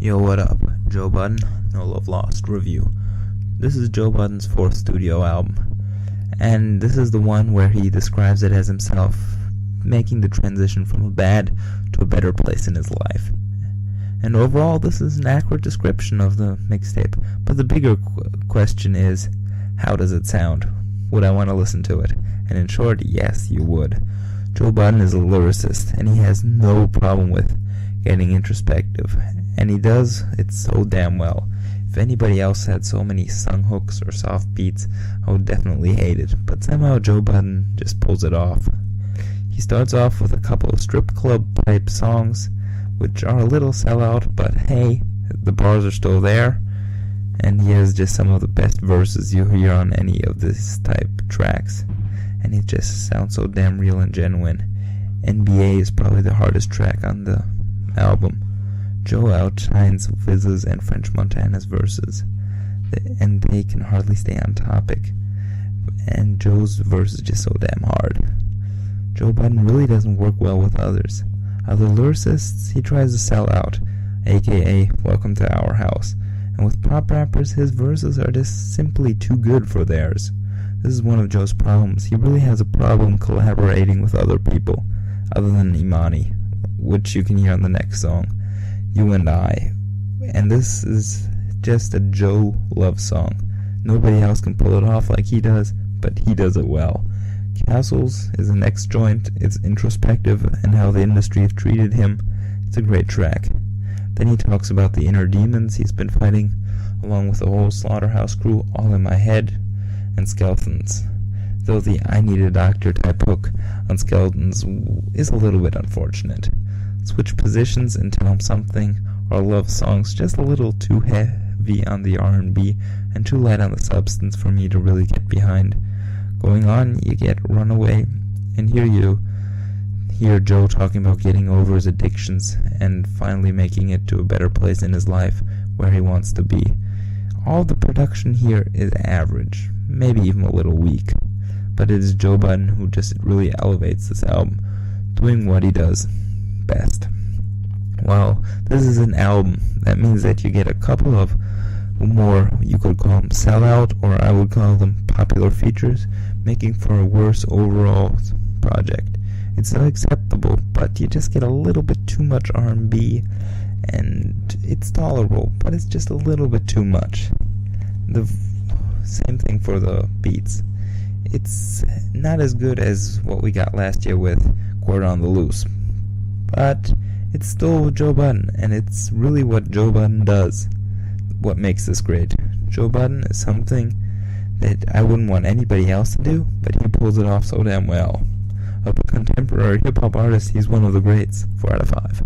Yo, what up? Joe Budden, No Love Lost review. This is Joe Budden's 4th studio album, and this is the one where he describes it as himself making the transition from a bad to a better place in his life. And overall, this is an accurate description of the mixtape, but the bigger question is, how does it sound? Would I want to listen to it? And in short, yes, you would. Joe Budden is a lyricist, and he has no problem with getting introspective, and he does it so damn well. If anybody else had so many sung hooks or soft beats, I would definitely hate it, but somehow Joe Budden just pulls it off. He starts off with a couple of strip club type songs, which are a little sellout, but hey, the bars are still there, and he has just some of the best verses you hear on any of this type tracks, and it just sounds so damn real and genuine. NBA is probably the hardest track on the album. Joe outshines Fizz's and French Montana's verses, and they can hardly stay on topic, and Joe's verse is just so damn hard. Joe Budden really doesn't work well with others. Other lyricists, he tries to sell out, aka welcome to our house, and with pop rappers, his verses are just simply too good for theirs. This is one of Joe's problems. He really has a problem collaborating with other people, other than Imani, which you can hear on the next song, You and I. And this is just a Joe love song. Nobody else can pull it off like he does, but he does it well. Castles is the next joint. It's introspective and how the industry has treated him. It's a great track. Then he talks about the inner demons he's been fighting, along with the whole Slaughterhouse crew, all in my head, and Skeletons. Though the I need a doctor type hook on Skeletons is a little bit unfortunate. Switch positions and tell him something are love songs just a little too heavy on the R&B and too light on the substance for me to really get behind. Going on, you get Runaway, and here you hear Joe talking about getting over his addictions and finally making it to a better place in his life where he wants to be. All the production here is average, maybe even a little weak, but it is Joe Budden who just really elevates this album, doing what he does best. Well, this is an album. That means that you get a couple of more, you could call them sellout, or I would call them popular features, making for a worse overall project. It's still acceptable, but you just get a little bit too much R&B, and it's tolerable, but it's just a little bit too much. The same thing for the beats. It's not as good as what we got last year with Quarter on the Loose, but it's still Joe Budden, and it's really what Joe Budden does, what makes this great. Joe Budden is something that I wouldn't want anybody else to do, but he pulls it off so damn well. Of a contemporary hip-hop artist, he's one of the greats. 4 out of 5.